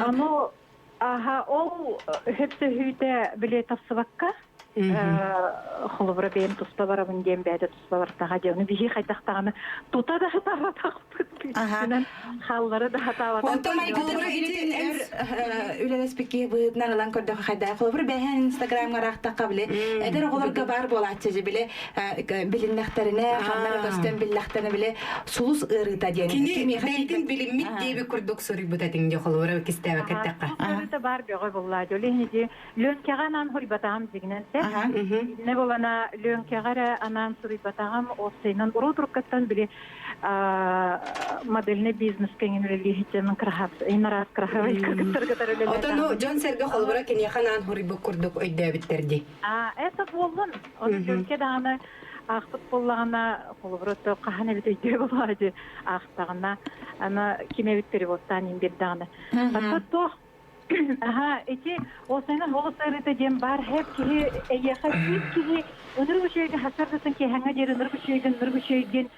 Оно ол hepsi hüyde bile tafsıvakka холовра бем туспаларабын дем бәді туспалартаға деуні бейі қайтақтағаны тута да хатаға тақпын халлары да хатаға Онтамай холовра итин үлелеспекке бұйытнан алан көрді қайда холовра бәйін инстаграмға рақтаққа біле әдір оларға бар болатшы же біле біліннақтарына қанлары көстен біліннақтарына біле сұлыс ұрыта дейін Кені бәйтін біліммет дейбі күрдік сұры бұтатың де холовра кестәві кәттаққа Ұрыта бар беғой болады олейінде лөнкеғанан хұрбатағам дегінен ne bolana lönkegare anan suri batagam osaynan urudurkattan bile modelne biznes kengenli hitenen krahat inaras krahat kırgıtargıtarı Otonu John Serge Holbra keni xanan huribu kurduk oyda bitterdi. Это болон. Onu lönkegane aqtıp bollagana Holbrata qahane biteydi boladi aqtagana ana kimevit perevottan imberdagana. Hatta Aha, eti o senin hoğusarıda dem var hep ki yakasız ki onur bu şeyde hasardasın ki hangi yerin onur bu şeyden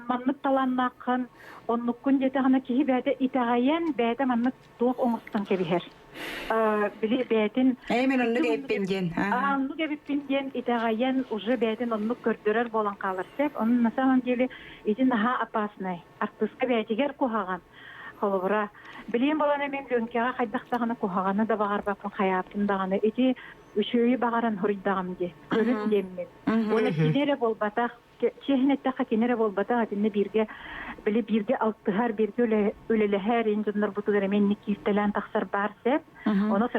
manlık talanmakın onlukun jete hana ki bade itayen bade manlık doğuk omustan ki biher. Bili bedin Eymen onu gepingen. Onu gepingen itayen уже bedin onluk gördürer bolan kalırsak onun na samом деле eti daha apasnay. Artıska bediger kuhagan. Холовра Билем баланы мен лөнкеға қайдақтағаны кухағаны да бағар бақын қаяптындағаны эти үшөйі бағаран хұридағым де көрін деммен. Оны кенері болбатақ, чехінеттіға кенері болбатақ әтінне бірге алтығар бірге өлеліғер енжінлер бұтығыр еменні кейістелен тақсар бар сәп, оны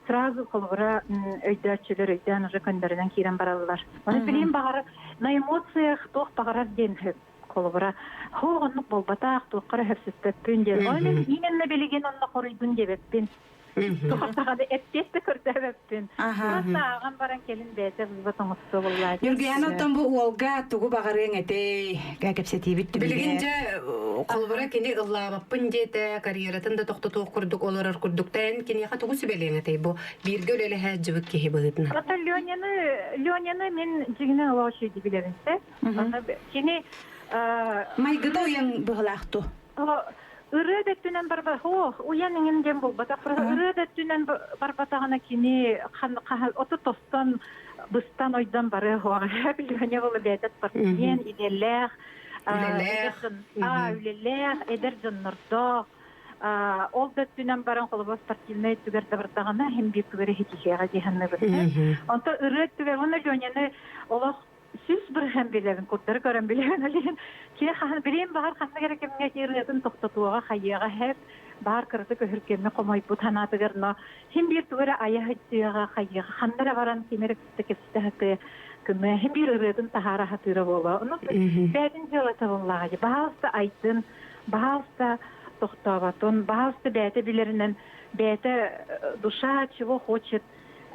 сразу холовра өйдәтшілер өйдән уже көндерінен кейрен баралылар. Оны білем бағары на эмоциях тоқ бағарар денхіп. Холовра хоғынлық болбатақ тоққары хөпсістеппін ден. Оймен именно білеген онны қорыйдың дебеппін. Тоқақтағады әттесті көрдәбеппін. Просто аған баран келін бәйті бұзбатың ұсты болады. Юргияновтан бұл уолға тұғы бағарың әте кәкепсеті бітті білген. Білгенде қолбыра кені ұллабаппын деті карьератын да тоқты тоқ күрдік оларар күрдіктен кені қа тұғы сөбелең әтей бұл бірге өлелі әт жібік кеге бұғытына. Ата Леняны мен жігіне ұлаушы дебілерінсе. Кені Майгыда оян бұғылақты. Үрөдөттүнен барба, уян иңенден бұл батақ. Үрөдөттүнен барбатағына кені оты тостан, бұстан ойдан бары, Леня болы бәдет партиен, иделләғ, үлеләғ, эдер жыннырдақ. Ол дөттүнен баран қолыбас партиенай түгерді бардағына, хем бір түгері хетихеға дегенні бітті. Онта үрөттүгер, оны Леняны олақ Süs bir hem bilerin, kurtları gören bilerin öleyin. Ki bileyim bahar kanına gerekemine yerlerin toktatuğa, hayyağa hep bahar kırıtı köhürkemine komayıp bu tanatı gerine. Hem bir tüvere ayağı hıcıyağa, hayyağa, kanlara varan kemerek süstekesi hakkı kümme, hem bir ırıdın tahara hatıra ola. Onu bədin jolata ola. Bahasta aydın, bahasta toktavatın, bahasta bәді bilerinden bәді duşa чего хочет.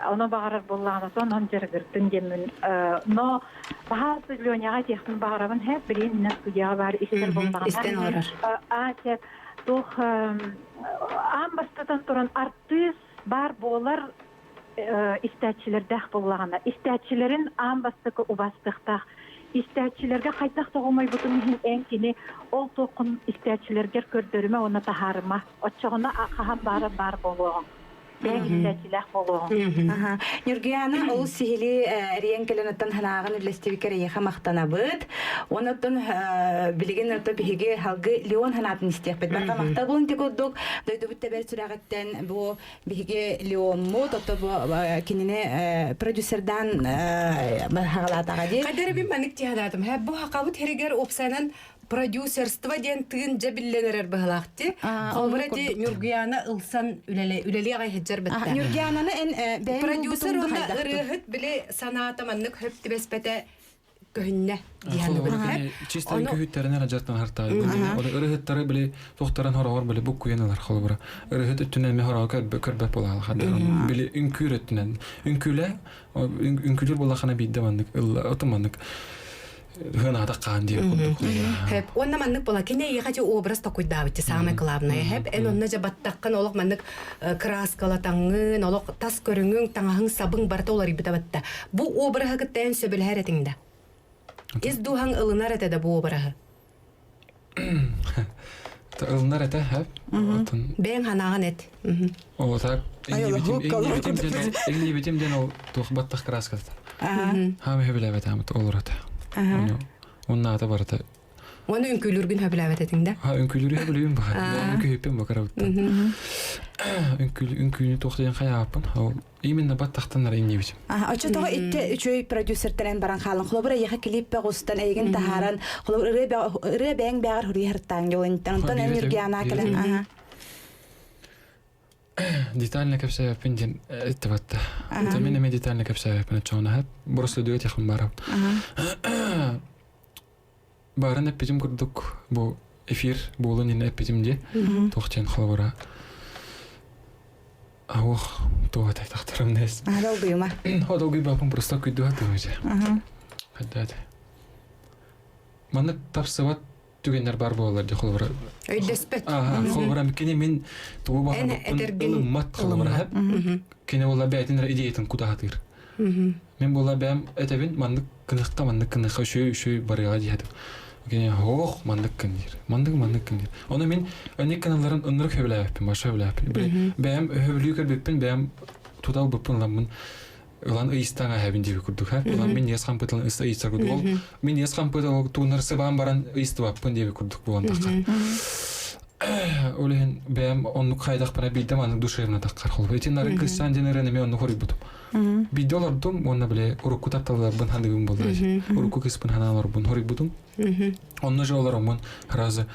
Оны бағарар болағына сон жергірттін демін. Но бағасы Леняға тектің бағарабын әп білейін мінен студияға бар істер болмағына. Істен орар. Тоқ амбастыдан тұрын артыс бар болар істәтшілердәқ болағына. Істәтшілерін амбастықы ұбастықтақ. Істәтшілерге қайтақ тоғылмай бұтын ән кені ол тоқын істәтшілергер көрдіріме оны тахарыма. Отчығына қаған бар болуғын. Нюргияна ол сихили әриен келенеттен ханағын үлестевикер еха мақтана бұд. Онаттан білген өрті бігі халғы Леон ханатын істеқ бет. Барға мақта болын тек оддық. Дойды бұтта бәр сүрағаттен бұл бігі Леон мұд. Отты бұл кеніне продюсердан хағалатаға дейін. Қадары бен мәнік тиядаdım. Бұл хақабыт херегер опсайнан продюсерство ден тыын жабилленерер быһылаахти. Холбурати Нюргияна ылсан үлеле агай хеджер бетте. Нюргиянаны эн продюсер уна ырыгыт биле санаата маннык хөптү беспете көнне дияны биле. Чисто көһүттеринен ажартан харта. Ырыгыттары биле тохтаран хорогор биле бук куяналар холбура. Ырыгыт үтүнен мехора көрбөт болалы хадыр. Биле үнкүрөттүнен. Үнкүлөр болахана бидде мандык. Отомандык. Хына таққан деп қойдық. Хеп, онна маннык бола кене ехати образ такуйдабыты самое главное. Хеп, эн онна жабаттаққан олық маннык краскалатаңын, олық тас көріңін, таңағын сабың барта олар ибітабатта. Бұ обрағы кіттен сөбіл әретіңді. Ез духан ылынар әтеді бұ обрағы? ылнар эте хәп. Отын Бен ханаган эт. о так Айла, хук калар битимден ол тухбаттах краска. Хам хебеле бетамт олрат. Онна ата барата. Оны үнкүлүргүн хөбүләбет этиңдә. Ха үнкүлүрү хебелем бар. Үнкүпем бакарабыт. Үнкүлү тохтен хаяпын. Ол именно баттахтанар инне бит. Очотого итте үчөй продюсертерен баран халын хлобра яха клиппе густан эйген тахаран хлобра ребең бәгәр хури хыртан юлынтан тан энергияна келен. Детально кепсә пинден иттебатта. Тамина мен детально кепсә пен чона хәп. Бурысы дөйт яхын барам. Баран эпидем курдук бу эфир булын инде эпидемде. Тохтен хлобра. Ох, то так тахтарым нес. Долгыйма. Долгый бапым просто күйдү атыбыжа. Хаддат. Маны тапсыват түгеннер бар болар ди хлобра. Өйдөспөт. Хлобра микене мен туу бахын мат хлобра хәп. Кине була бәйтен идеятын кудатыр. Мен була бәм этебин мандык кыныкта мандык кынык шөй барыга дияды. Кине ох мандык кындыр. Мандык кындыр. Оны мен өник каналларын ынырык хөбүләппин, баша хөбүләппин. Бәм хөбүлүкөр беппин, бәм тудал беппин ламын. Улан ыйстага хәбин дип күрдүк ха. Улан мен яскан пытылын ыйста күрдүк. Ол мен яскан пытыл тунырсы баран ыйстыбаппын дип күрдүк булгандакка. Олен бәм онны кайдак бара бидем аның душевна таккар хол. Этиннары кысан денерене мен онны хорып бутум. Бидолар дум онна биле уруку тапталар бун хандыгым болду. Уруку кыспын ханалар бун хорып бутум. Онны жолар он разы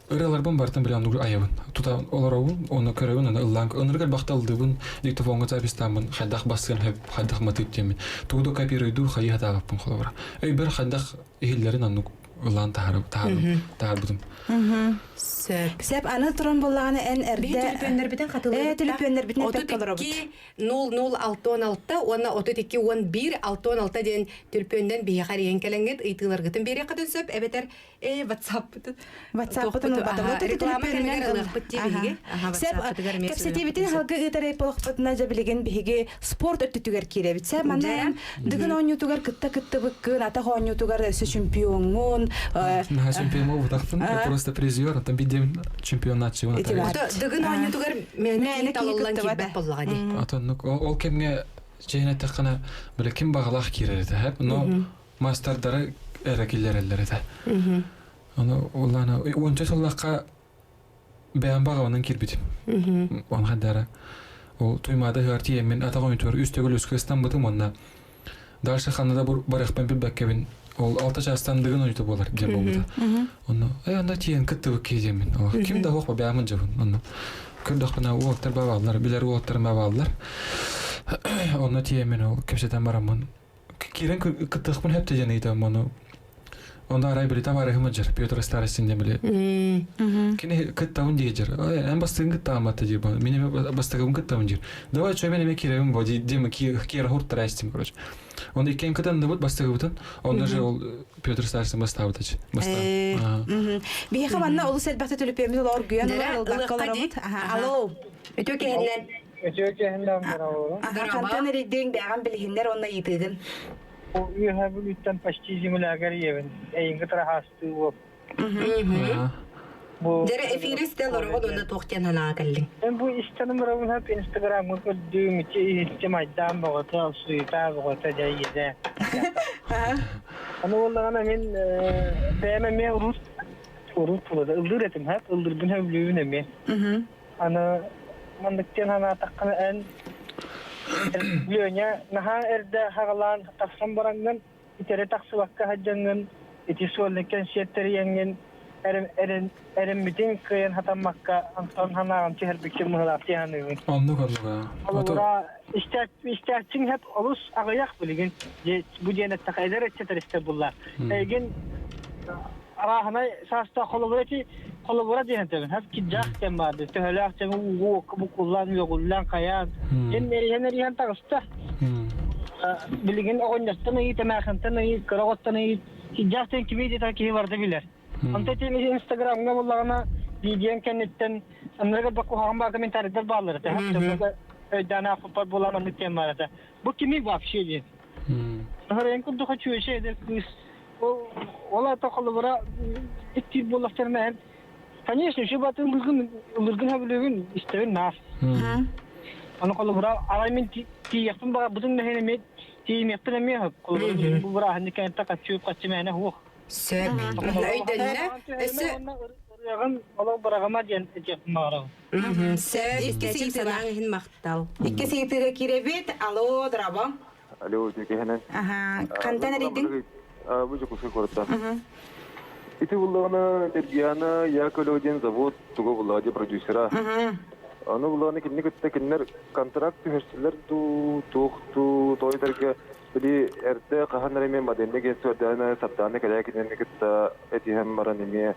ыралар бун бартын биле онны аябын. Тута олар онны көрөбүн онны ылланг ыныргар бакталдыбын диктофонга запистамын хадах бассын хеп хадах матып темен. Туду копиройду хаята аппын холора. Бир хадах ихиллерин онны ыллан тахар бутум. Сеп аны туран боллаганы эн эрде. Телефондар битен катылды. Телефондар битен пеккалар бут. 0066 оны 3211 ден телефондан бияқар еңкелеңгет ыйтылар гытын бере катын сөп эбетер WhatsApp WhatsApp-тан кепсетибитин халкы ытары полохпатына жабилеген биһиги спорт өттүгөр киребит. Сеп мана дыгын онютугар кытта быккын ата онютугар өсө чемпионун. Чемпион бутактын просто призер, там бидем чемпионат чыгына. Дыгын онютугар мени талаллан кибет боллага ди. Атон ол кемге жейне такана биле ким багалак кирерде хеп, но мастардары эрекиллерлерде. Аны улана онча соллакка бәян баганын кирбит. Он хадара. Ол туймада хартие мен атагын төр үстөгөл өскөстан бутым онна. Дальше ханада барыхпен беккебин ол 6 жастан дыгын ойты болар деп болду. Оны анда тиен кытты кедемен. Ким да хокпа бәмин жабын. Оны көрдөкпүнө уоктар бабалар, билер уоктар бабалар. Оны тиемен ол кепсетен барамын. Кирен кыттыкпын хепте жана айтам оны. Онда арай биле табары хымыжыр, Петр Старостин де биле. Кини кыттауын дейжер. Эн бастыгын кыттааматы дейбі. Менеме бастыгын кыттауын дейр. Давай чой менеме киревім бо деймі кира хурттар әстім, короче. Онда иккен кыттанды бұд бастыгы бұтын. Онда же ол Петр Старостин бастауы тачы. Бейха манна олы сәлбәқті төліпеміз ол оргүйен Алло. Өтөкеннен. Қантан әрейден бәған білгендер онна етігін. You have written почти землягар евен. Эйнге трахасты воп. Дере эфиристе лоргон онда тоқтен хана каллин. Мен бу истаным равын хап Instagram көддүм ичи истемайдан богота суйта богота жайыда. Аны оллагана мен бәме урус булды. Ылдыретим хап, ылдырдын хөблүбүн эме. Аны мандыктен хана такканы эн Лёня, наха эрдэ хагалан таксан баранган, итере таксы вакка хаджанган, ити суоллекен сеттериенген, эрем митин кыйын хатаммакка, антон ханаган чехербекче мыгылапти ханугун. Аннуга. Олура, истячин хеп олус агаяк билген, бу денеттак эдер этчетеристе буллар. Эйген, араханай саста kolabora diyentemin hep kidjak tembardı töhölak temi ugu bu kullanmıyor kullan kayan en tağısta bilgin oğunyastan iyi temerkantan iyi kırağıttan iyi kidjak tem kimi de taki vardı bilir anta temi Instagram'da bullağına videon kennetten anlara bakku hağım komentarlar bağları hep ödana futbol bulananı tembardı bu kimi vapşi diye en kundu kaçıyor şeydir ola ta kolabora iktir bulaklarına Конечно, şu batı ılırgın habilögün isteğin nar. Onu kolubura alayım ti yaptım bana bütün ne hemen ti yaptım ne mi kolubura bu bura hani kenta kaçıyor kaçmaya ne hu. Söp. Öydenne. Yağın ola bırakama diyen yaptım bana. Söp. İskesi sanağın hin maktal. İki seyitire kirebit. Alo, draba. Alo, Türkiye hemen. Aha. Kantan edin? Bu çok ufak orta. İti bullağına Tergiyana ya kolodyen zavod tuğu bullağı prodüsera. Onu bullağına kinni kıtta kinler kontrakt tühersiler tuğu toydarga bili erte kahanlarime madenne genç ordana saptane kaya kinni kıtta eti hem maranime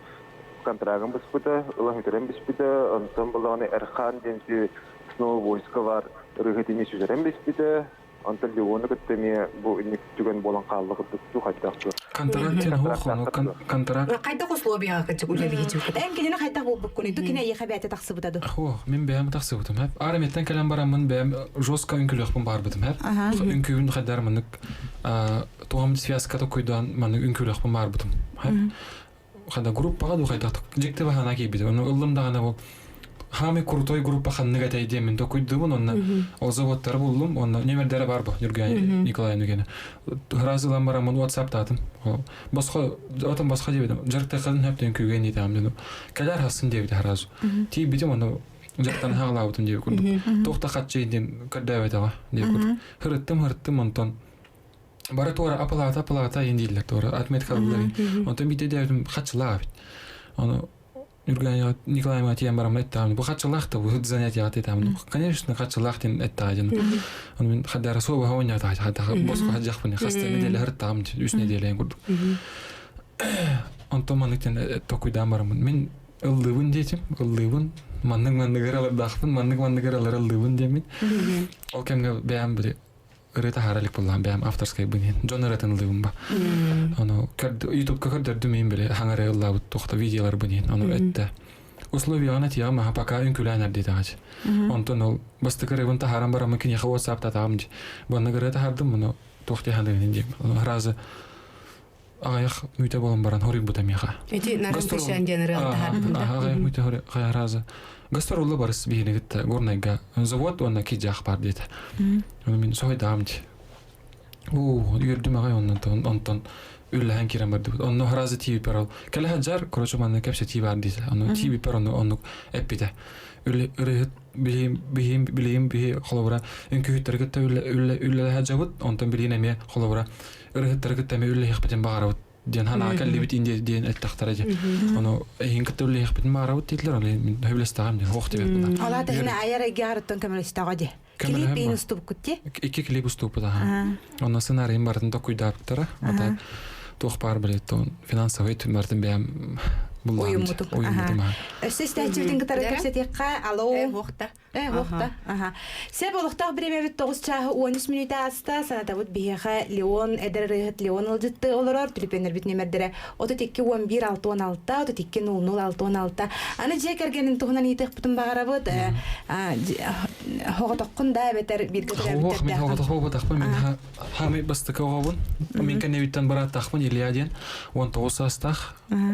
kontragın bispita, ulah müterem bispita, ondan bullağına Erkan densi Snow Voice var, rıhıtini süzerem bispita. Antal Leon'u kıttemiye bu inlik tügen bolan kallığı tuttu haydaqtı. Kontrakt sen kontrakt. Kayda kusluğa bir hakikaten uceli hiç yok. En kine kayta bu konu. Dukine yıkabiyete taksı butadı. Min beğen taksıbıtım hep. Arametten kalan baramın beğen joska ünkülüqpün barbıtım hep. Ünküyün kadar manık tuğamın siyasakata koyduğun manık ünkülüqpün barbıtım. Hep. Kada gruppaga du haydaqtık. Jekte bahana gibi. Onu ıllım dağına bu. Hami kurtoy gruppa xanны gatay demin dokuydum onna o zavodlar buldum onna nemerdere barba Jurgen Nikolay Nugene razılan baramın WhatsApp tadım başqa atam başqa dedim jarta qadın hepten kuygen edim dedim kadar hasın dedi haraz ti bidim onu jartan hağlawtun diye kurdum toqta qatçıydım kadavet ağa diye kurdum hırıttım ondan bara tora apalata indiller tora atmet kaldılar ondan bir de dedim qatçılar onu Jurgen Nikolay Matyan baram ettim. Bu kaççılaktı bu zaniyat ettim. Конечно, kaççılaktın ettim. Onu ben kadar soğuk hava oynadı. Hatta boşka hacak bunu. Hasta nedeli her tam üst nedeli kurduk. Ondan manıkten tokuydan baram. Men ıldığın diyeceğim. Ildığın mandık dağıpın mandık ıldığın demin. O kemge beğen biri. Reta haralık bulan beğen afterskay bunun. John Ratan ıldığın ba. Onu YouTube'ga kadar dümeyin bile hangara ıllağı toxta videolar bunun. Onu ette. Условияна тема пока инкулянер дитач. Онтон ол бастыкыр eventa харам барамын кин яха WhatsApp-та тамж. Бана гырета хардым муну тохти хандын дим. Разы аяк мүйтө болон баран хорик бутам яха. Эти нарынтышан генерал тахардында. Аяк мүйтө хорик разы. Гастроллы барыс бигине гитте горнайга. Завод онна ки жак бар дейт. Мен сойдамж. Юрдум агай онтон Üllen kiren bardı. Onu harazi TV peral. Kale hajar kroçu manne kapsa TV ardıysa. Onu TV peral onu epide. Ülle ırıhıt bileyim bihi xolabura. Ünkü hüttergette ülle hajavut. Ondan bileyim eme xolabura. Irıhıt tergette me ülle yıkbeten bağıravut. Diyen hana akal libit indi diyen ettaktaracı. Onu hinkette ülle yıkbeten bağıravut deydiler. Onu hüblestağım diyen. Hoğti bet bundan. Ola da yine ayara gârıttın kameristağacı. Klip in ustup kutti? İki klip ustup da. Ondan senaryin barın da kuydaptara. Ota toxpar bilet on finansavay tümärden beğen Uyumutuk. Siz təhcivdin qıtarı kəpsetiqqa, alo. Hoqta. Hoqta. Səb oluqtaq bir emevit 9 çağı 13 minuta asta, sanatavut biyaqa Leon, eder rıhıt Leon ılcıttı olurur, tülüpenler bit nemerdere 32 11 616, 32 00 616. Ana jekergenin tuğunan itiq bütün bağırabıd, hoğatoqqun da beter bir qıtır Hoğaq, men hoğatoq taqpın, men hami bastıqa oğabın, men kan evitten barat taqpın, iliyadien, 19 astaq,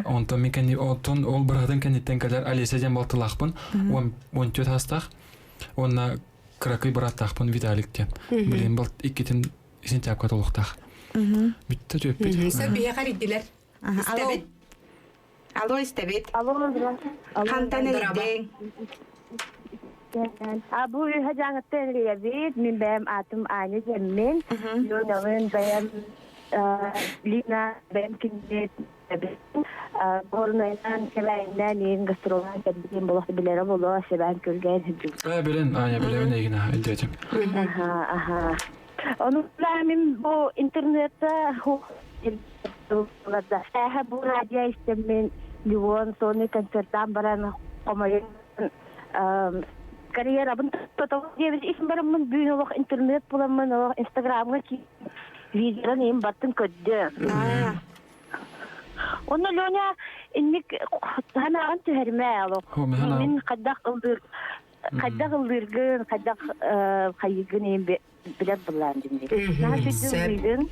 ondan men kan ondan ol bıradan kan itten kadar aliyeseden baltılaqpın, 14 astaq, Ona krakay barat taqpın Vitalikten. Bilin balt ikitin sentyabka toluqtaq. Bitti töpbet. Sen bir yakar iddiler. İstebit. Alo istebit. Alo. Kantan edin. Bu hacağıtten liyabit. Min benim atım aynı zemmin. Yonağın benim Lina benim kindet. Borunaydan kelayından yin gastrolan keddiğim bulahtı bilere bulu. Seben kölgen hücum. Bilen, bilen egin edeceğim. Onun min bu internette bu radyo istemin Livon sonu konsertan baran komayın kariyer abın tutup diye bir isim baramın büyün olarak internet bulamın olarak Instagram'a ki videodan yin battın köddü. Onu Lonya innik hana antı herme alok. Min kaddak ıldırgın, kaddak kaygın yin bilet bulandım. Nasıl duydun?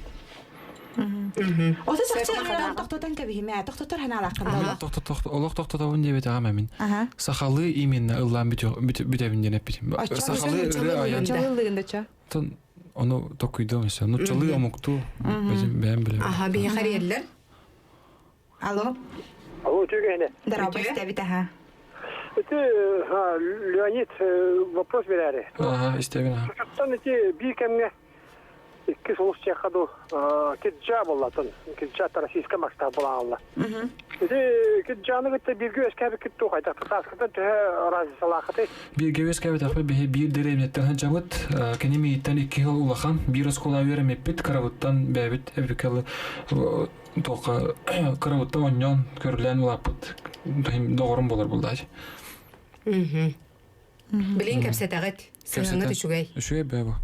Ота сакча тохтотан кебиме, тохтотор ханалакында. Олох тохтотабын дебет ага мен. Сахалы именно ыллан бүтебинден эппитим. Сахалы аян. Чалылыгындача. Тон ону токуйдум ше. Ну чалы амукту. Бем билем. Ага, бие харьерлер. Алло. Алло, тюгене. Дараба истебит аха. Это Леонид вопрос берәре. Ага, истебин. Шуттан эти бикемне икки солушча хаду кеджа болатын. Кеджа российская макта була. Эти кеджаны гытта бирге эскәбе китту кайта тасыкта тә разы салахаты. Бирге эскәбе тахпы бир деремнеттен жабыт кенемиттен 2 ел улахан бир скола веремеппит каравыттан бәбит эбикалы тока каравытта оннон көрлән улапыт. Doğrum болар булдаж. Билин кепсетагат. Сыңны түшүгәй. Шуе бәбә.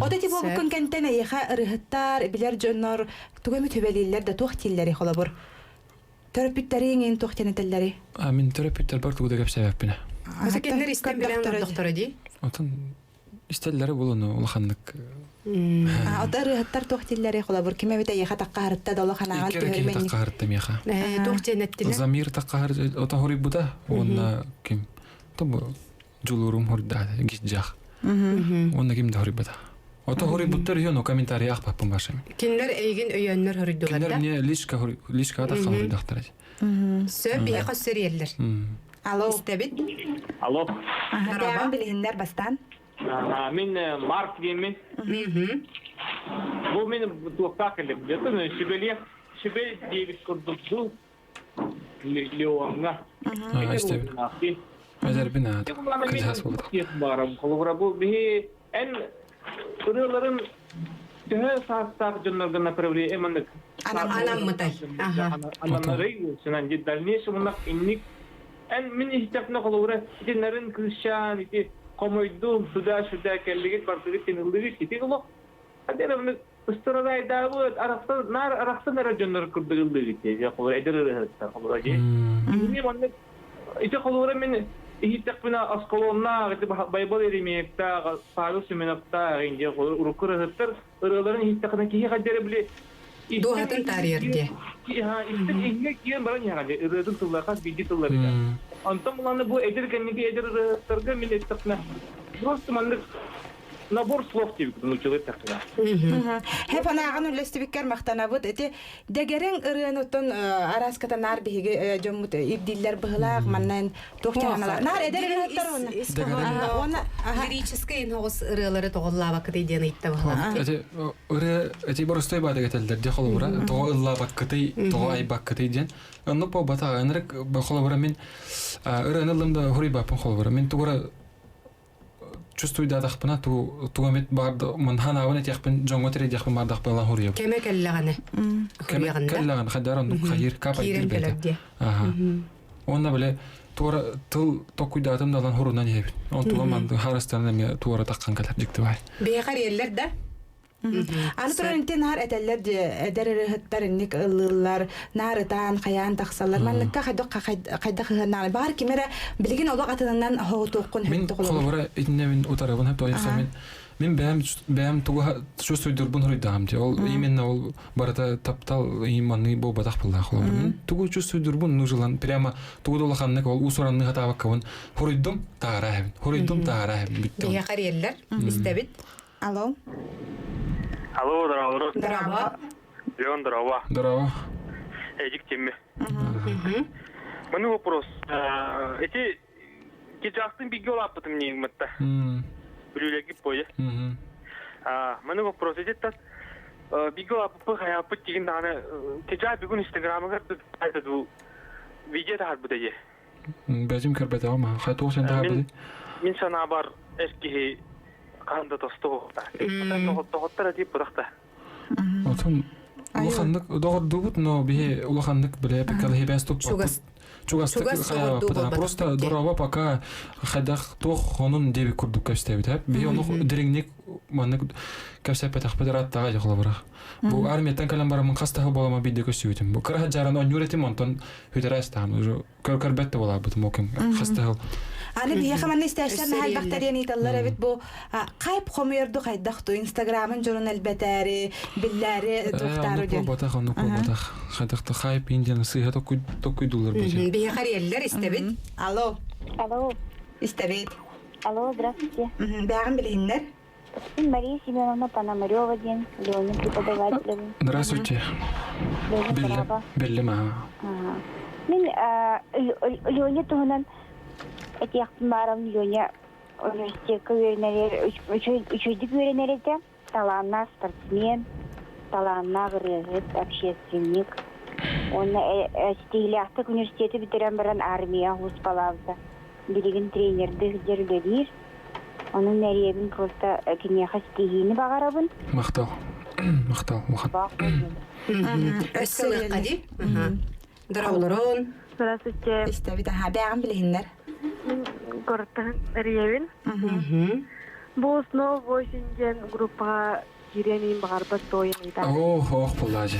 Ода тип бу көнкәнтен яха рыхтар билер жоннор тугымы төбелилләр дә тохтилләре холабыр. Терапевтләрен тохтенетелләре. Мин терапевттер бар тугда кеп сәбәпне. Кеннер истем белән доктор ди. Атын истелләре булуны улаханлык. Ода рыхтар тохтилләре холабыр. Кеме бит яха таккарытта долоханаган төһөрмен. Таккарытта яха. Тохтенеттиләр. Замир таккар ота хори буда. Онна ким? Тобу Жулурум хорда гисжах. Онна ким дори бада. Ота хори буттар йоно комментарий ахпа помашем. Кинлер эйген өйөннөр хордуганда. Кинлер не лишка да хам дактарай. Сөп бия касыриерлер. Алло. Истебит. Алло. Ага, билиндер бастан. Мен Марк деймін. Бұл мен спектакль где-то Шибель девиш көрдүктү Леонга. Истебин. Азербина. Кызас болду. Барам колобра бу би эн туруларын төһө сааттак жоннорго направление эмандык. Анам мытай. Ага. Анамрый сенан же дальнейший мына инник эн мен истепне колобра динерин кылышан ити комойду суда келлиге бардыгы тенилдиги кити коло. Адермны устурай давыт аракта нара жоннор курдыгылдыгы те. Я колобра эдер колобра же. Мен мында ити колобра мен ihtek bina askolonna gidi baybal erimekta paru semenakta inge urukur hıttır ırıların ihtekine ki hacere bile Doğatın tariherde. Ha istek inge kiyen baran yani ırıdın tıllarka bilgi tılları da. Antam ulanı bu edirkenligi edir hıttırga millettekne. Просто mandık набор слов gibi научилась такая. Hep anağın ülestibikler maqtanabıt. Eti degeren ırığın otun araskata nar bihiga jomut ibdiller bıhılaq mannan toqtanamalar. Nar eder ırıqtar onu. Лирический ногос ырылары тоголла бакыты ден итте бахла. Эти боростой бада кетелдер де холобра. То ылла бакыты, то ай бакыты ден. Анны по бата анрык холобра мен ырынылымда хорибапын холобра. Мен тугра чувствую да дахпана тугамет барды манхана аванет яхпен жонготери яхпен бардах бала хория. Кеме келлаганы. Келлаган хадаран ду хайыр капа дирбет. Ага. Онна беле тура тыл токуйдатым далан хорунан ебит. Он тугаман харастан ме тура таккан калар дикти бай. Бехар еллер да. Аны турантен нар этеллер эдер хыттар ник ыллар нарытан каян таксалар манныкка кайда хыгана бар кимере билген олак атынан хоотуккун мен колобра итне мен утарабын хеп тояса мен бәм туга чувствую дурбун хуридам те ол именно ол барата таптал иманный бобатах булда колобра тугу чувствую дурбун нужлан прямо тугу долаханнык ол усуранны хатабаккавын хуриддум таарахым битте Бехар еллер истебит. Алло. Алло, здорово. Здорово. Леон, здорово. Здорово. Эдик теме. Мой вопрос. Эти кичастын биги олаппыты мне мытта. Брюлеги пойы. Мой вопрос. Эти тас биги олаппы хаяппы тигин даны кича бигун инстаграмыгар айтаду видео тахар будайы. Бәзим кәрбәт алма. Хатуq сен тахар будай. Мен сана бар эски канда тостогта. Тостогта дип будакта. Отун улаханнык догордубут, но бие улаханнык биле пекал хебеступ. Чугас хая патана. Просто дорава пока хадах тох хонун деби курдук кастебит. Бие ону диреңник маннык кастепетах педрат тага жолобра. Бу армиядан калан барамын кастагы болама бидде көсүйтүм. Бу кара жаран он юретим онтон хүтерастан уже көрбетте бола бут моким кастагы. Аны бие хаманы истәшәр хәл бактерия ниталлар бит бу кайп хомерду кайдахту Инстаграмын журнал әлбәтәре билләре тохтару дигән. Батах аны батах. Хәдәхтә хайп индиан сыйга токуйдулар бу. Бия харьяллар истебит. Алло. Алло. Истәбит. Алло, здравствуйте. Бәгән билһиннәр. Мария Семеновна Пономарева день, Леня преподаватель. Здравствуйте. Леня, Беллема. Мен Леня туһунан этияхтымарам Леня университетке үйренелер, üçüncü үйренелерде таланна спортсмен, таланна гырызыт, общественник. Оны стиляхтык университеті бітірен бірін армия хуспалавды. Билигин тренерді жерлелер. Onun nereyebin просто кинеха стигини багарабын. Мактал. Мактал. Өссөлөк кади. Дараулорон. Здравствуйте. Истәбит. Бәгән билһиннәр. Город Ревин. Бұл снова 8 группа Киренин Багарба стоим и так. Ох, полажа.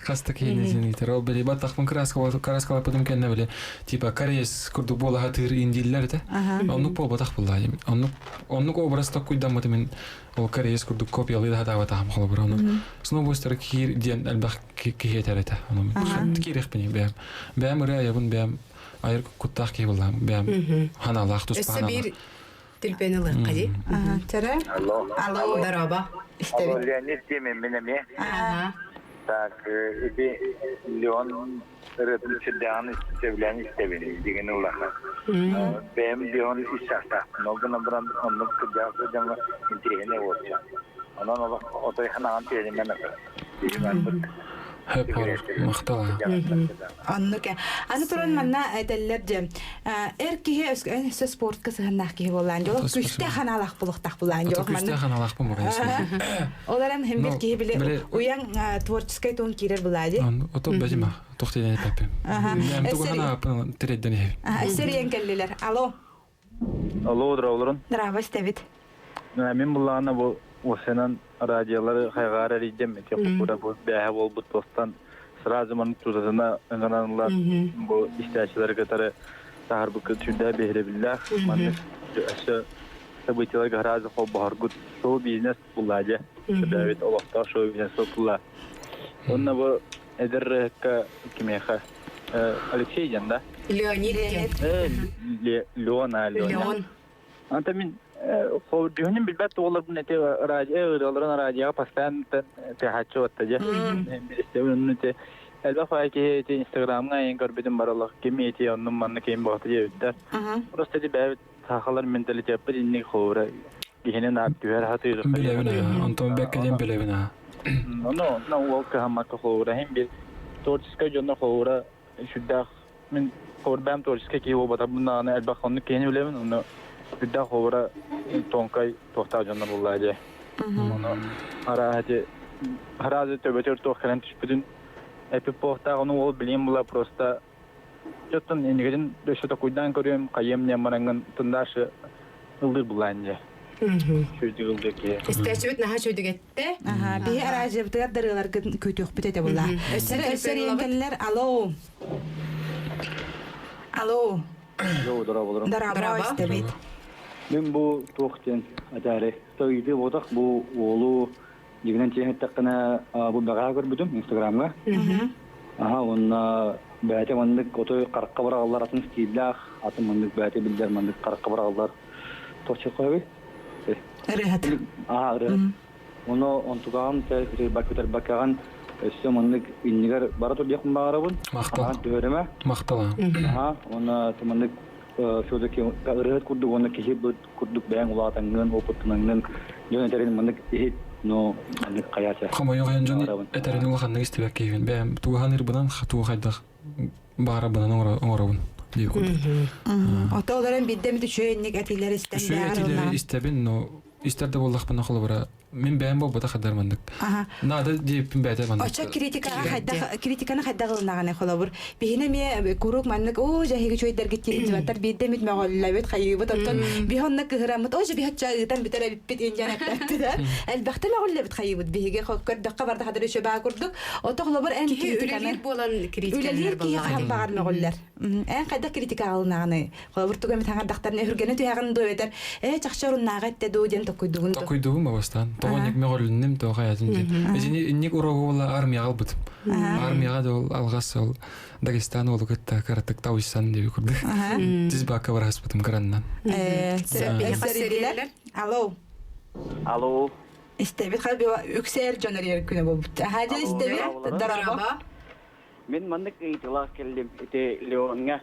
Хастаки не извините. Робили батахман краскала потом кенне биле. Типа карес курду бола хатыр индиллерде. Онну пол батах полажа. Онну образ такой дам мен ол карес курду копиялы да хата батах хол брону. Снова бустер кир ден албах киетерете. Ону кирих бени бем рая бун бем айыр куттах ки булам бем ханалах туспана. Тилпенелек кади. Тәре. Алло. Дараба. Истәбит. Леонид Демин менеме. Так, иди Леон редуцияны sevlen istebeni digene ulaha. Benim Leon isahta. Nogana brand onluk kıcaklı cama intirihine olacak. Ondan o da hanan teyzemen akar. Hep olur. Maqtala. Аннуке. Аны туран манна әйтәлләр эркиһе өскә спорт кысыгыннах ки булган. Жок күчтә ханалак булыктак булган. Жок Күчтә ханалак булмаган. Оларам һәм бер ки биле уян творческий тон кирер булади. Ото бәҗима. Тохтыйдан папе. Мен тугана треддән. Әсәрен келлеләр. Алло. Алло, драуларын. Здравствуйте. Мен буллана бу осенан радиолары хайгара ридем эти куда бу бәһә бул бу тостан сразу ман тузына ыңгананлар бу истәчләр катары тахар бу күтүдә бехребиллах ман әшә событиялар гаразы хо баргут шоу бизнес булладя Давид Аллахта шоу бизнес булла онна бу эдерка кимеха Алексей Янда Леонид. Леон Анта мин Дюнин билбәт оларның әте радиоларын радиоға постоянно тәхәтчі оттады. Истеуінің те әлбә қой ке Инстаграмға ең көрбедім баралық кеме ете оның манны кейін бағыты жебіттер. Просто де бәбіт сақалар менталитет бір иннек қоғыры кехенен ап түйер хаты үйрік. Білевіна, Антон Беккеден білевіна. Оны ол кәхамаққа қоғыры. Хем бір творческая жонда қоғыры шүддақ мен қоғырбәм творческая кей обата бұнағаны әлбә қонны кейені білемін. Оны Бидда ховра тонкай тохта жанна буллади. Моно арахати харазы төбөтөр тохкалан түшпүдүн эпи похта ону ол билем була просто жоттон энигедин дөшөтө куйдан көрөм кайем немаранган тындашы ылдыр буланже. Шүдүгүлдө ке. Истәчүбит наха шөйдүгетте. Би аражы битер дарылар көтөк битете булла. Әсәрен келләр. Алло. Алло. Йо, драуларын. Дараба истәбит. Мен бу тохтен атары. Тойды бодак бу олу дигән тәһәттәкне бу бага күрбүдем Инстаграмга. Онна бәте мандык кото каракка баралар атын стиллах, атын мандык бәте билдер мандык каракка баралар. Тохчы койбы? Рәхәт. Рәхәт. Оны онтуган тәһәр бакытар бакаган өсө мандык иннигер бара тур якын барабын. Мактала. Төреме? Мактала. Оны мандык şuradaki ırıt kurduk onu kişi kurduk beğen ulatangın oputlanın yönetlerin mandık ihit no mandık kayasa. Kama yok yancan eterin ulağanlık istibak keyfin. Ben tuğanır bunan tuğu haydaq bara bunan oğrabın diye kurduk. Ota olarak biddemdi şöyenlik etiler Şu etileri istebin no истерде боллах бана холбара. Мен бәйм бу бата хаддар мандык. Нада дип бәйте мандык. Оча критиканы хайдагылнаганы холобур. Бихине ме курук мандык о жаһиге чөйдер гитти дибаттар бидде мит мәгәлләбет хайыбы тоттон бихонна кыгырамыт о же бихача гытан битере бит инҗан актатты да. Әлбәттә мәгәлләбет хайыбы биһиге хоккырдыкка барды хадыр шөбә курдук. Ото холобур эн Үлелер болан критикалар багар мәгәлләр. Эн кайда критика алнаганы. Холобур тугы мит хаңардактарны хүргәне туягын дуетер. Чакчарун нагатте дуден токуйдугун. Токуйдугун бастан. Тоғанек меғоліннім тоға ятынды. Әзіне иннек урогы ола армияға албытым. Армияға да ол алғасы ол Дагестан олы көтті қараттық тауышсан деп көрді. Тіз баққа бар аспытым қыраннан. Алло. Алло. Истебет қалбе өксер жонар ер күні болыпты. Хаджа истебет дараба. Мен мандык ыйтылақ келдім ите Леонға.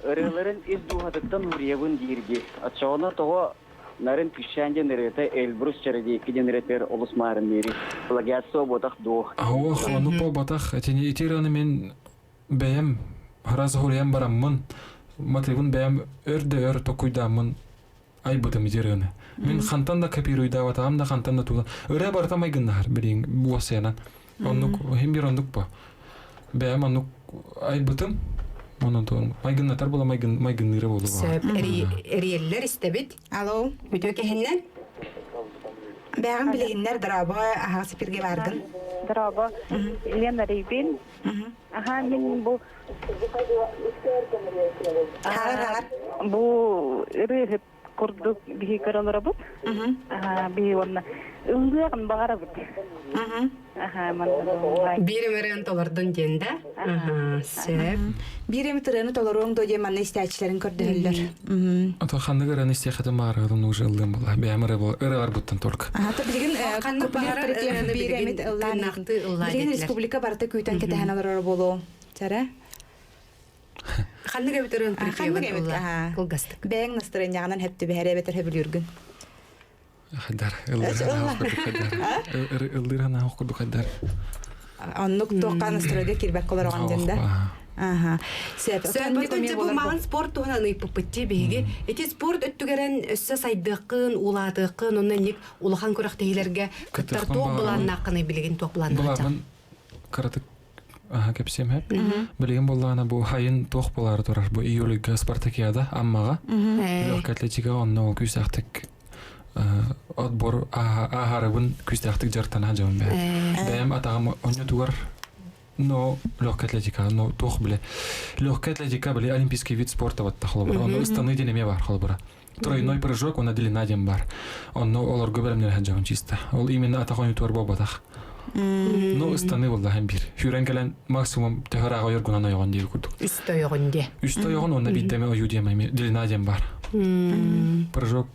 Ырыларын из духадықтан ұребін дейірге. Атшауына тоға Нарын пишан генератор Эльбрус череди генератор олусмарын бери. Плагиатсо ботах дух. Ау, ну по ботах, этини итираны мен бәем раз хорям бараммын. Мотивун бәем өрдө токуйдамын. Ай бутым итираны. Мен хантан да копируйда ватам да хантан да тула. Өрә барта майгыннар билин буасена. Оннук химбир оннук ба. Бәем оннук ай бутым. Онон тоон майгыннатар була майгынныры болду. Сөп эриеллер истебит. Алло. Бүтө кехеннен? Бәгын билегиннер дараба ахасы пирге баргын. Дараба. Елена Рейбин. Аха, мен бу бу рехеп курдук бихи каралара бу. Аха, бихи онна. Үнгән багара бу. Аха, ман. Биремерен толордун денде. Аха, сөп. Бирем тырыны толоруң доje манна истәчләрен көрдүләр. Ата ханныгырын истәхәтә марыгын уже илдем була. Бәмәре бу ыралар буттан торк. Ата билген Канны биремет Нахты Билген республика барты күйтән кетәһән алар болу. Чара? Ханныга битерен Ага. Кулгастык. Бәң настроениягынан хәпте бәһәре бетер хәбилүргөн. Хәдәр. Илдирана хукуду хәдәр. Аннык тоққан настроега кирбәк каларган дәндә. Ага. Сөйбөтөнчө бу маған спорт туһунан ыйпыппытчы беги. Эти спорт өттүгәрен өссө сайдыкын, уладыкын, оннан ник улахан көрәктәйләргә кыттар топ буланнакны билеген топ буланнак. Булардан каратык кепсем хәп. Билеген булганы бу хайын тох булар турар. Бу июльгә Спартакиада аммага. Легкая атлетика онны күсәхтек отбор аһарыбын күсәхтек жартана җавын бә. Бәм атагым онны тугар. Но легкая атлетика, но тох биле. Легкая атлетика биле олимпийский вид спорта вот тахлыбыр. Он станы денеме бар халбыра. Тройной прыжок, он длина дем бар. Он олар гөбелемнәр хаҗан чиста. Ол именно атаган ютур бабатах. Но станы булды һәм бир. Хүрәнгәлән максимум тәһәрәгә йөргән аягын дип күрдек. Үстә ягынды. Үстә ягын онда биддеме ою демеме, длина дем бар. Прыжок,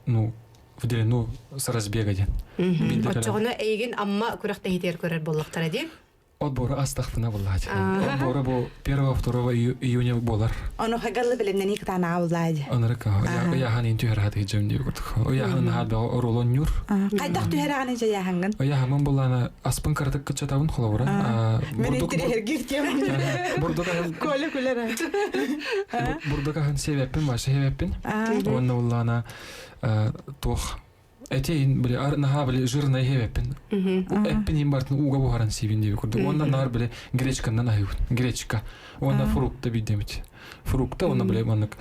ну, в длину с разбега ден. Отчогына эйген амма күрәктә хитер көрәр буллыктар дип. Отборы астахтына булады. Отборы бу 1-2 июня болар. Аны хагаллы белемнән ик тана булады. Анырка, яхан интүһәр хаты җемди күрдек. Яхан хат бә оролон юр. Кайдак түһәрәгән җая ханган. Яхан булана аспын картык кычатабын холовра. Мен тирергә Бурдука коле күләр. Бурдука хан себеппен, башы себеппен. Онны булана тох Этейн биле арнаха биле жирный хебеппин. Эппин бартны уга бухаран сибин дип күрдү. Ондан нар биле гречкандан айып. Гречка. Онда фрукты бидемит. Фрукты онда биле маннык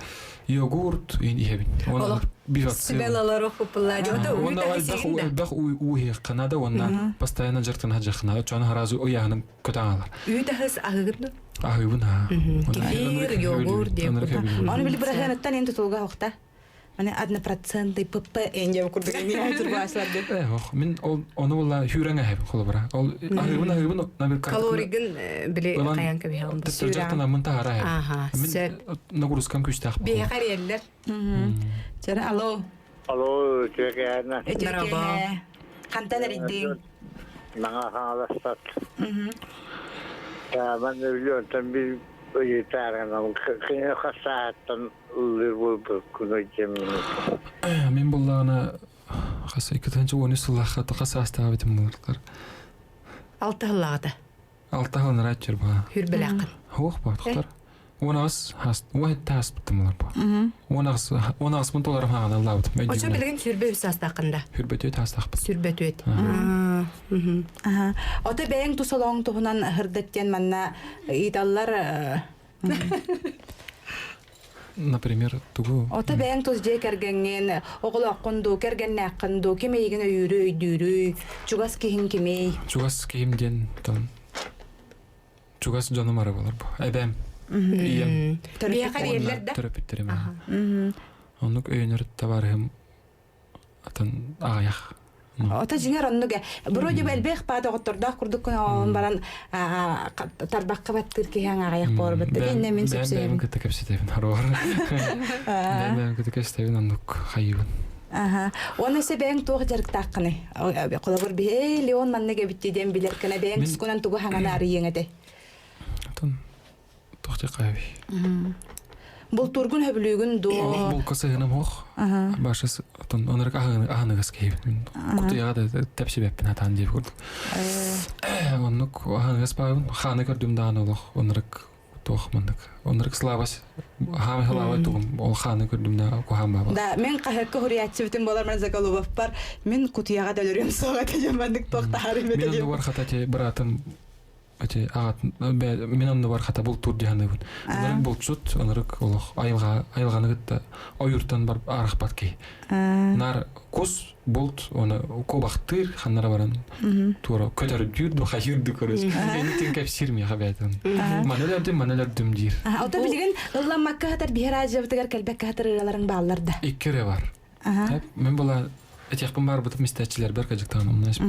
йогурт ин хебин. Онда бивак. Сибелалар окупулады. Онда бах уе Канада онда постоянно жартын хаҗахна. Чана харазы оягын көтәңалар. Үйдәһес агыгын. Агыбын ха. Кефир, йогурт дип. Аны биле бирәгәнәттән инде тулга хокта. Менә 1% ПП энҗә күрдегән мин турга ашлады. Мен оны була хүрәңә һәм холбара. Ол агыбын набер калоригин биле каян кеби һәм. Тәҗәртән монта хара һәм. Аха. Мен нагрузкам күчтәк. Бехарелләр. Чара алло. Алло, чекәнә. Merhaba. Кантан риддин. Маңа хаңаластат. Я мен билем, там бил өйтәргән, кыны хасаттан Мен буллана хаса икәнче уны сулаха тақаса астабытым булырлар. Алтыһыллада. Алтыһын рачер ба. Хүрбеләкын. Хох ба тохтар. Онаас хаст уайт таспыттымлар бу. Онаас мун толарым хагана лаут. Очо билген сүрбе үсастакында. Хүрбөтөй тастакпыз. Сүрбөтөт. Ота бәйң тусалоң туһунан хырдаттен манна идаллар Например, тугу. Ота бәйң тус же кергенген оголоққунду кергеннаққынду кемейген өйрөй дүүрөй чугас киһин кемей. Чугас кийимден тон. Чугас жанымары болар бу. Эбем. Ием. Бияқар ерлерді? Төрөпүттерим. Онук өйнөр табарым атын ағаяқ. Ота жиңер оннуге броди белбех пада готтордах курдук он баран тарбакка баттыр киһәң ағаяқ бор бит. Инне мен сөпсөйм. Мен кете кепсетебин харор. Мен кете кепсетебин онук хайыбын. Оны себең туг жарыктаккыны. Колобор бе Леон маннеге биттиден билер кene бең скунан тугу хаңана арыйыңете. Тон тохты кайби. Бул тургун хөбүлүгүн до. Бул косагынам хох. Башыс тон онрак аханыгас кейбин. Кутуяда тепсибеппин атан деп көрдүк. Онук аханыгас баабын ханы көрдүм дааны олох онрак тохмандык. Онрак славас хам халава тугум ол ханы көрдүм да кохам баба. Да мен кахакка хуриятчыбытын болар мазакалубов бар. Мен кутуяга да өрөм сога тежемандык токтарым этем. Мен бар хатати братым Ати агат мен онны бар хата бул тур диханыбын. Мен бул чут онрак олох айылганы гытта ойуртан бар арахпат ки. Нар кус болт оны кобактыр ханнара баран. Тура көтөрүп жүрдү хайырды көрөс. Мен тин кепсирми хабатын. Манелердим дир. Ото билген Алла Макка хатар бихражыбытыгар келбек хатыраларың бааларда. Иккере бар. Мен була этехпин бар бут мистечилер бер кажыктан умнаш.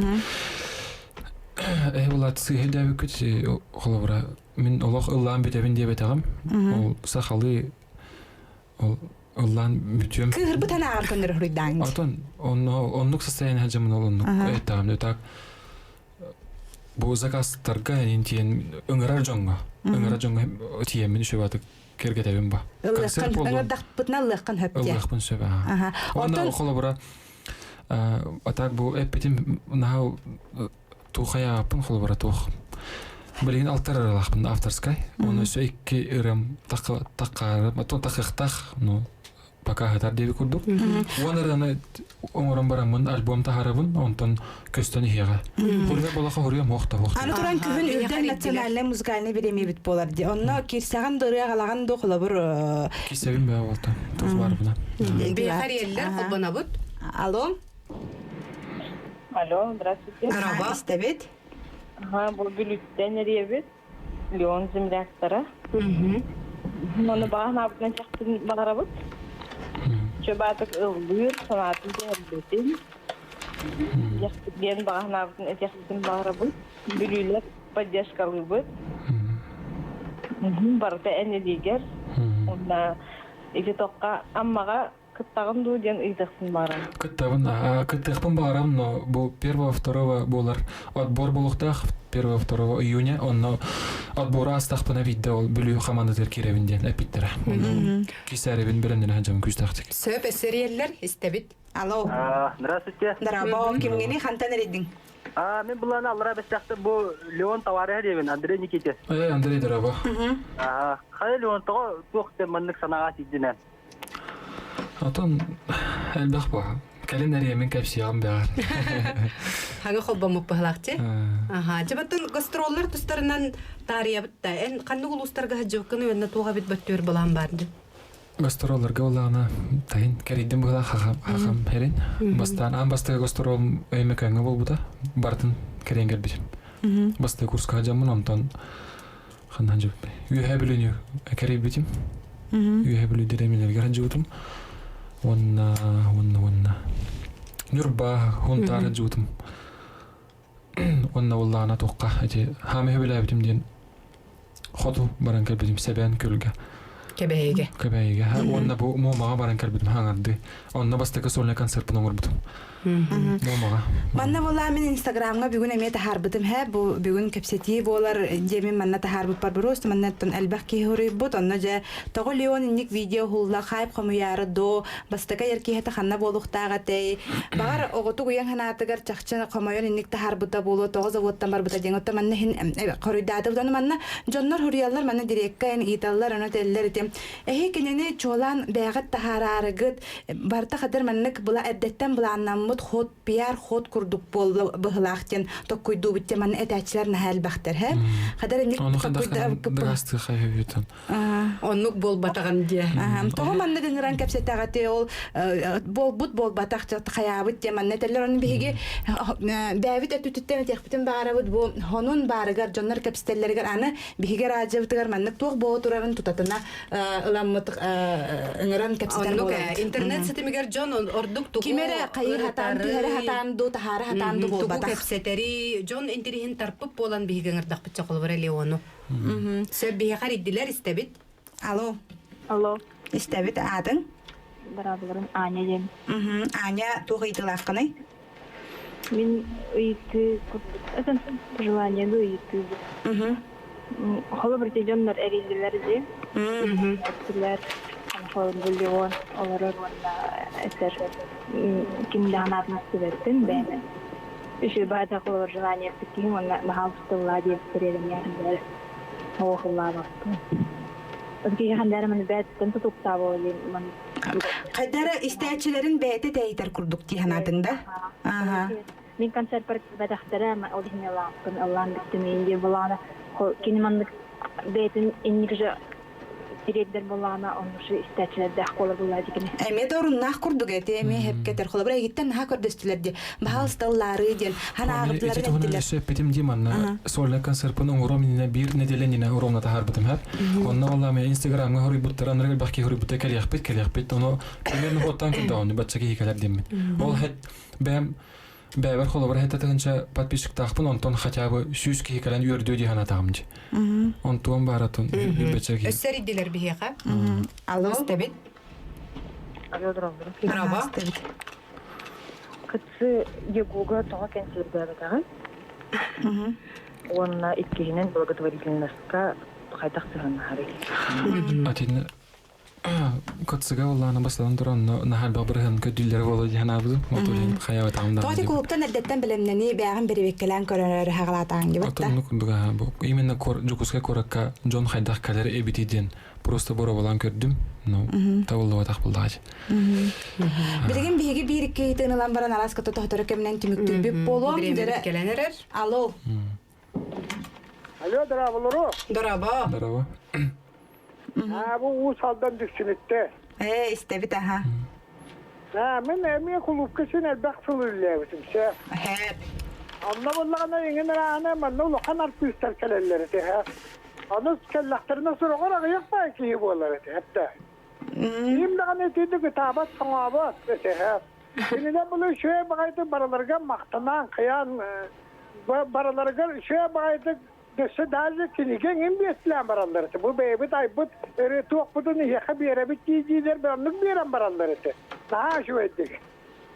Булат сыйдабы күч холобра мен олох ыллан бетебин деп айтагам. Ол сахалы ол ыллан бүтөм. Кырбы танаар көндөр хурдан. Атон оннук состояние хажымын олоннук айтагам так. Бу заказ торга интен ыңырар жонго. Ыңырар жонго тием мен шөбатык кергетебин ба. Ыңырдак бутна лыккан хөптө. Лыккан шөба. Онда холобра атак бу эпитим нау тухая пун холбара тух. Билген алтаралахпын авторскай. Оны сөйки ирем таккарып, атон такыктах, ну пока хатар деп көрдүк. Онардан оңорон барамын альбом тахарабын, онтон көстөн хияга. Көрбө болака хория мохта. Аны туран күн үрдөн националь музыкальный береми бит болар. Онно кирсаган дыры агалаган до холобур. Кисебин бе болта. Тух бар буна. Бияқар ерлер колбонабыт. Алло. Алло, здравствуйте. Здорово, Стебет. Бұл бюллетень ребит. Леон земляктара. Оны бағын абытынан шақтын бағарабыт. Чөбатық ылбыр, санатын бюллетень. Яқтыген бағын абытын әтяқтын бағарабыт. Бюллелер поддержкалы бұт. Барыта әне дегер. Онда екі тоққа аммаға кыттагын ду ден ыйдыксын барам. Кыттагын барам, но бу 1-2 болар. Отбор болуктах 1-2 июня, онно отбора астахпына видде ол бүлүү командатыр керевинден эпиттера. Кисаребин беренден хажам күстактык. Сөп эсериелер истебит. Алло. Здравствуйте. Здорово, кимгени хантан эредиң? Мен буланы аллара бестакты бу Леон товары дебин, Андрей Никитин. Андрей здорово. Хай Леон того тохте маннык санага сидинен. Атон элбах ба. Календария мен капсиям бар. Хага холбамык бахлакчы. Жабаттан гастроллар тустарынан тария битта. Эн кандык улустарга хаҗыкны өнне туга бит баттыр балам барды. Гастролларга улана тайын керидим була хагам херин. Бастан бастыга гастрол эймекеңе болбуда. Бартын керенгер бит. Басты курска жамын онтон хандан жып. Үйәбүлүнү кереп битим. Үйәбүлү деремелерге хаҗытым. Онна. Нюрба хунтара жутым. Онна уллана тоққа. Эти хаме билебитим ден. Хоту баран келбитим себен көлгө. Кебейге. Онна бу мага баран келбитим хаңарды. Онна бастыга сольный концерт бутум. Болмага. Манна бола мен Инстаграмга бүгүн эме тахарбытым бу бүгүн кепсети болар жемен манна тахарбыт бар просто маннаттан албак ки хорыйбыт онна же того Леон инник видео хулла хайп комуяры до бастака ярки хата ханна болуктагатей бар оготу уян ханатыгар чакчана комойон инник тахарбыта болу того заводтан барбыта жеңотта манна хин корыйдаты будан манна жоннор хурияллар манна диреккайын италлар ана теллер тем кенене чолан бягат тахарарыгыт барта кадыр маннык була эддеттен буланнаммыт хот пиар хот курдук бол быхлахтен токуйду битте манна этачлар нахал бахтер кадыр инник Драсты хайвитан. Оннук бол батаган же. Того манна гыңран кепсетагате ол бол батакча хаябыт те манна теллер анын биги бэвит этүттен техбитен баарабыт бу хонун баарыгар жоннор кепстеллергер аны биги раажыбытыгар маннык тук боо турарын тутатына ыламмыт ыңран кепсетер бол. Интернет сетемигер жон ордук туку. Кимере кайы хатан түһәре хатан ду тахара хатан ду бол Туку батак. кепсетери жон интерихин тарпып болан биги гыңырдак битче колбара Леону. Сөп биги хариддилер истебит. Алло. Алло, Истебит адың? барабыларым Аня дем. Аня тугыйтылафканы. Мен үйті көптен желание ду үйті. Холы бір тежонлар әрезілер де. Әттілер, холы бұл Леон, олары онда әтер кімді анатмасты бердін бәймін. Үші бағыта холы бір желание өттіккен, онда мағалыстылла деп берелім ярындар. Оғылла бақты. Özge handarımın bätten tutukta bolýan. Kaydara istäçilerin bäte täýter kurduk diýanadynda. Aha. Min konser badaxtara ma odihnelan Allah'ın bittiğinde bulana kinimanlık bätin innikje direkler bulana onu şu istäçiler de qolar bular dikine. Эме доруnnах курдук эте эме хепкетер холобра гиттен ха көрдөстүлерди. Баалсталлары ден ханагыдлар эттилер. Сөпетим диманна сольный концертпын оңромине бир неделенина оромна тахарбытым хап. Онна валла мен Инстаграмга хорыйбуттаран регел бахки хорыйбутта келяхпет оно примерно хоттан кылдауны батчаки хикалап демми. Ол хет бэм бәбәр холобра хет тагынча подписчик тахпын онтон хотя бы 100 хикалан үрдү дихана тагымчы. Онтон баратын бачаки. Өссәриддилер биги ха. Алло. Истебит. Алло, дорогой. Merhaba. Кытсы Егога тоға концертте батаган. Онна иккинен благотворительностька кайтак сыган хари. Атин Котсыга улланы басладан туран нахал бабырын көдүллер болду жанабыз мотолин хаява тамда. Тоти клубтан әддәттән белемнәне бәгән беребеккәлән көрәләр хагалатан дип атта. Атын курдуга бу именно жукуска коракка Джон Хайдах калер эбитиден просто боро болан көрдүм. Ну, тавылла так булдаж. Билген биге бир ике тыналан баран араска тототор кемнән тимиктер беп болом. Келенерер. Алло. Алло, дорабылары. Дораба. Дарова. Bu usaldan düşünütte. İstebit aha. Men emiye kulüpkesin elbak fılırlayabıtım. Hep. Anlamadılar yine rağmen ben ne kan artistler kelleleri te. Anız kellahtarına sonra yok mu ki bu onları te hatta. Şimdi hani dedi kitabat sanabat te. Şimdi de bunu şöyle bakaydı baralarga maktanan kıyan baralarga şöyle bakaydı Dese daze kinigen imbesler baranları. Bu beybi taybut tuğ budunu yakabiyere bittiğiler beranlık bir an baranları. Daha şu ettik.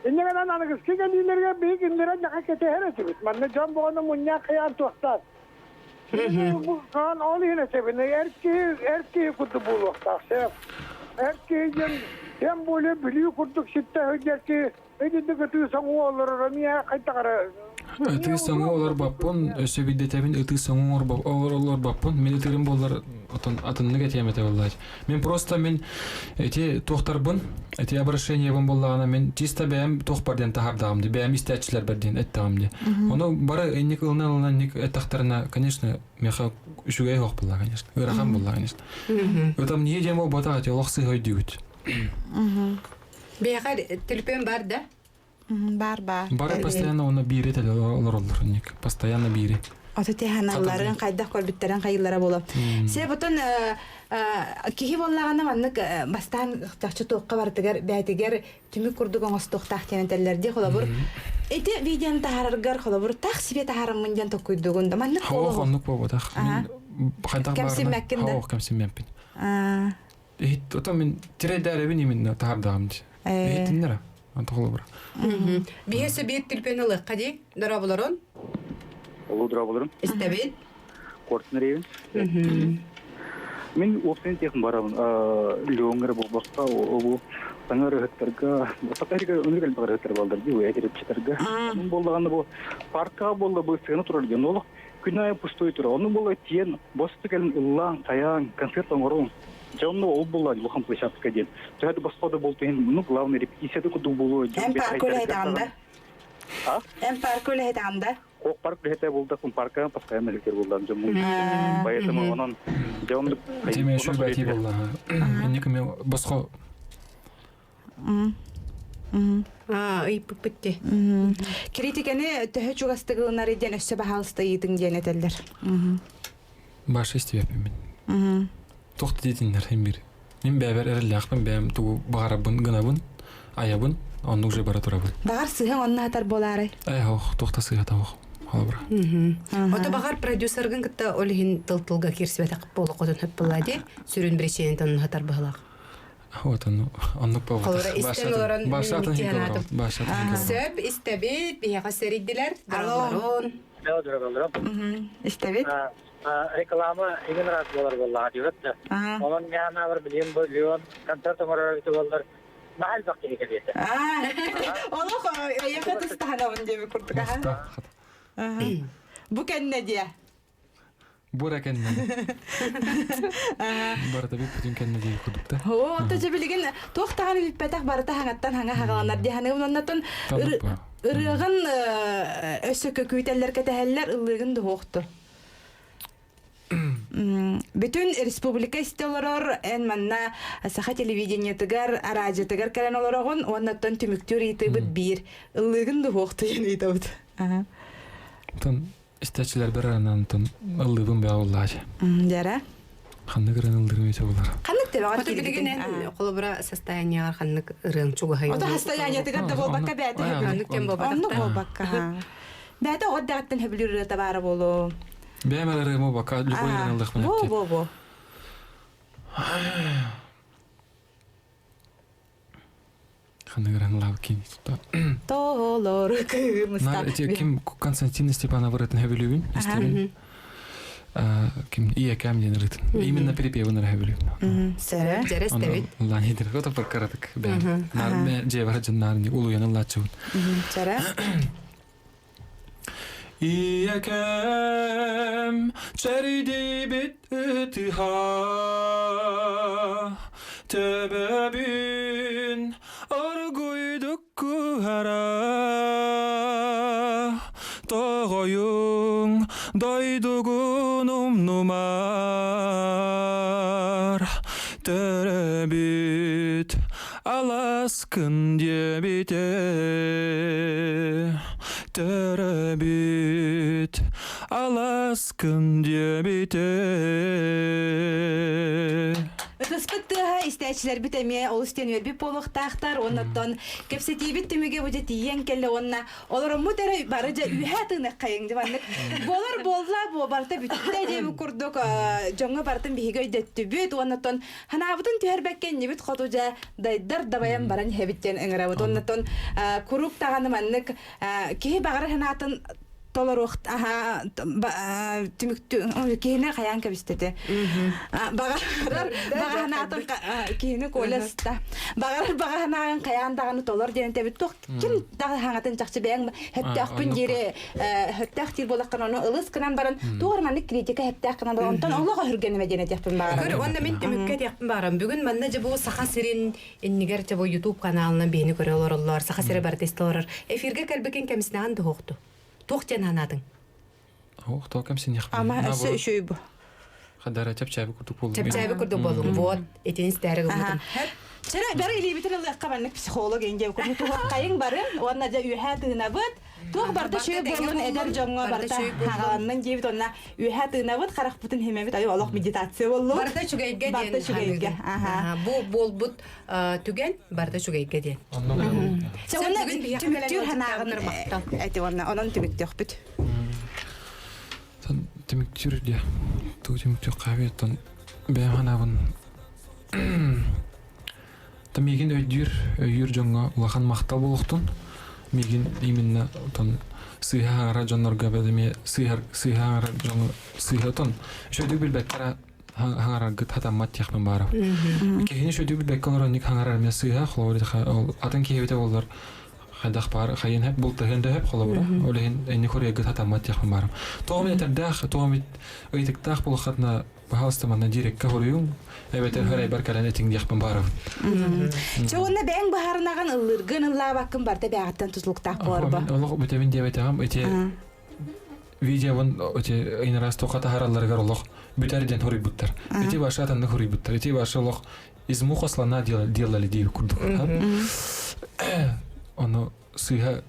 İnne kadar anıgız ki gelirler büyük indiren yakakete heresi bit. Manne can boğanı munya kıyan tuğtar. Bu kan ol yine sebine erkeği kutu bul vakta. Erkeği hem böyle biliyor kurduk şitte erkeği. Ödedi kötü sanı olur. Ramiye kaytakara. Аты саңы олар баппын, сөбиде тәбин аты саңы олар баппын, мен ытырым болар атынны кетемете боллар. Мен просто эти тохтарбын, эти обращения бон боллагана мен чисто бәм тохпарден тахардагымды, бәм истәчләр берден әттәгымды. Оны бары энник ылна ник әттәхтәренә, конечно, меха үшүгәй хок булла, конечно. Ырахам булла, конечно. Өтәм не демо батат, ялаксы гайдүт. Бәгәр телефон бар да? Бар. Бары постоянно оны бире теле олар ник. Постоянно бире. Аты теханалларын кайда көрбүттерен кайыллара болом. Се бутун кихи боллаганы маннык бастан тахчы тоққа бартыгар бәтигер түмү курдук оңостук тахтенетелерди холобур. Эти видеоны тахараргар холобур тах себе тахарым мынден токуйдугунда маннык боло. Хонук боло тах. Кайда бар. Кемсиммекпин. Отом мен тире дәребин именно тахардагымды. Эйтиннер. anta холобра. Биясе бит тилпенеле кади дарабыларын Олу дұрабылырым. истебит. Кортнеревин. Мен опсен техн барамын. Леонгер бұл баққа, ол саңар өттіргі, сақайрыға өнерген бағар өттір балдар, дейу әдеріп четіргі. Оның болдағаны бұл парқа болды бұл сығыны тұрар ген, ол күнайы пустой тұра. Оның бұл тиен, босты кәлін ұллаң, таяң, концерт оңырың. Жауымны ол болла, лұқам площадка ден. Жайды баспады болды, ну, главный репетицияды күді болу. Әм паркөлі айтағанда? Әм паркөлі айтағанда? Кок парк лете болды, кун парка постоянно летер болды. Поэтому он жауымды... Теме еще бәйти болды. Некіме басқа... Ыйпып бітті. Критиканы төхі чуғастығылынар еден өссі бағалысты етің ден етелдер. Башы істебеппен мен. Тоқты детінлер хем бір. Мен бәбір әрілі ақпен бәйім тұғы бағарабын, ғынабын, аябын, оны уже бара тұрабын. Бағар сыған онына атар болары? Оқ, тоқта сыға тауық. Холобра. Ота бағар продюсерген кітті олығын тыл-тылға керсібет ақып болы қотын хөп болады, сүрін біреченен тонын хатар бағылақ. Вот оннық бағылақ. Қолыра істен оларын Башатын хикалар. Сөп, істебет, бияға сәридділер, дараларын. Істебет? Реклама еген раз болар болла. Onun yana bir milyon konser tomorrow itu bollar. Mahal bakti ekebete. Onu yaka tustahana önce bir kurtuk ha. Bu kenne diye. Bura kenne. Barata bir bütün kenne diye kurdukta. O taca bilgin toxtağını bir petak barata hangattan hanga hagalanlar diye hani ondan ırığın ösökö küyteller keteheller ılığın da hoqtu. Bütün республика истелорор эн манна саха телевидение тыгар радио тыгар каран олорогон оннаттан түмүктүр итебит бир ылыгын да хокту жени итебит. Тон истечилер бер аранан тон ылыгын бауллааж. Жара. Ханны гырын ылыгын эсе булар. Ханны те багат Ота билигинен колобра состояние ханнык ырын чугай. Ота состояние тыгар да болбакка бәте. Ханныктен болбакка. Онны болбакка. Бәте оддагаттан хөблүрү табары болу. Бәмәләре мо бака любой ылыгын менеп. Во. Ханны гырын лав кин. Толор кымыста. Ким Константин Степанов рытын хөбүлүбүн, истебин. Ким ия камден рытын. Именно перепевын хөбүлүбүн. Сәре. Жарестебит. Ланидер, вот это каратык. Нар жевар жаннарни улуяны лачу. Сәре. İyekəm çəridi bittiha Təbəbin argoyduk kuhara Dağayın daydugun numar Terebit alaskın diye bite Terebit alaskın diye bite Ыспыттыға истәчілер бітәме олыстен өрбіп болуқтақтар, оннаттан кепсетейбіт түмеге өте тиен келі онна. Олар мұдары барыжа үйәтіні қайың деванлық. Болар болла барта бүтті дейбі күрдік жоңы бартын бейгі өйдетті бүт. Оннаттан ханабытын түйербәккен небіт қотужа дайдар дабаян баран хәбіттен әңірабыт. Оннаттан күрік тағаны манлық кейі бағыр ханатын толоруқт түмүктү кейине каян кебистети баганатын кейине колеста баганаган каяндаганы толор денте бит ким дагы жакчы бең хеттакпын жере хеттактир болаккан оны ылыс кынан баран туурманды критика хеттаккан болонтон Аллага хүргенеме дене тяппын бара Көр онда мен түмүккө тяппын барам бүгүн манна же бу саха сирин эннигер же бу YouTube каналынан бени көрөлөр саха сире бар тестелер эфирге келбекен кемсинаган да хокту Тоқтен анадың. Оқ, тоқам сен яқпын. Ама әсі үшөй бұ. Қадара чәп-чәбі күрдік болдың. Чәп-чәбі күрдік болдың. Вот, етен істәрі болдың. Сәра, бәрі елебітін ұлыққа барынық психолог енде көрді. Туғақ қайың барын, онна жа үйәтігіна бұд. Туғ барда шөй болын әдер жоңға барда хағаланның жебіт, онна үйәтігіна бұд, қарақ бұтын хемемет, айы олық медитация болу. Барда шүгейге ден. Барда шүгейге. Бұл бол бұд түген, барда шүгейге ден. Сәуінна түміктер ханағын әті онын түмікті өқ бүт. Түміктер де, түміктер қабеттен бәйім ханағын Та мигин өйдүр жоңга улахан мактал болуктун. Мигин именно тон сыйхара жоннорга бедеме сыйхара жоңга сыйхатон. Шөйдү билбеттара хаңарагы татамат яхмын барып. Кегини шөйдү билбеккалар ник хаңарар мен сыйха холоври атын кебете болар. Хадах пар хайын хеп бул тегенде хеп холовра. Олен эни хорегы татамат яхмын барып. Тоомет дах тоомет ыйтыктах булхатна бахалстамана дирекка хорюң. Эбетер хөрәй баркалан этиң яхмын барып. Чоонна бәң баһарнаган ыллыргын ыллабаккын барда бәгаттан тузлуктак борбо. Олог бетевин дебетегам эти видеовын эти инрас токата харалларга олог бүтәрдән хорый буттар. Эти башатан хорый буттар. Эти башы олог из мухослана делали дип курдук. Оно сыйха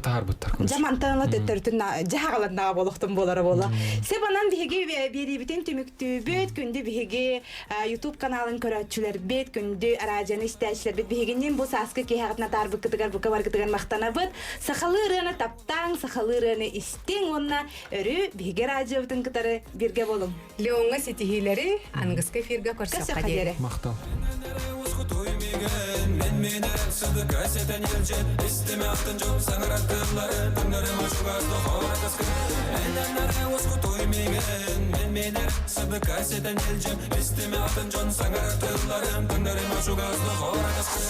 тахар буттар. Жамантанла төттөртүн жагаланнага болохтун болары бола. Себанан биге берибитен төмүктү бөт күндү биге YouTube каналын көрөчүлөр бет күндү радионы истәчләр бит бигеннен бу саскы кехатна тарбы кытыгар бу кабар кытыган мактанабыт. Сахалырыны таптаң, сахалырыны истең онна өрү биге радиобутун кытары бирге болум. Леонга сетихилери ангыска эфирге көрсөк кадер. Мактал. Мен сыды кассетен елжен истеме атын жол саңыратылары түнлерім ашуғазды хоратаскы Әнләнләре осқы тоймеген мен сыды кассетен елжен истеме атын жол саңыратылары түнлерім ашуғазды хоратаскы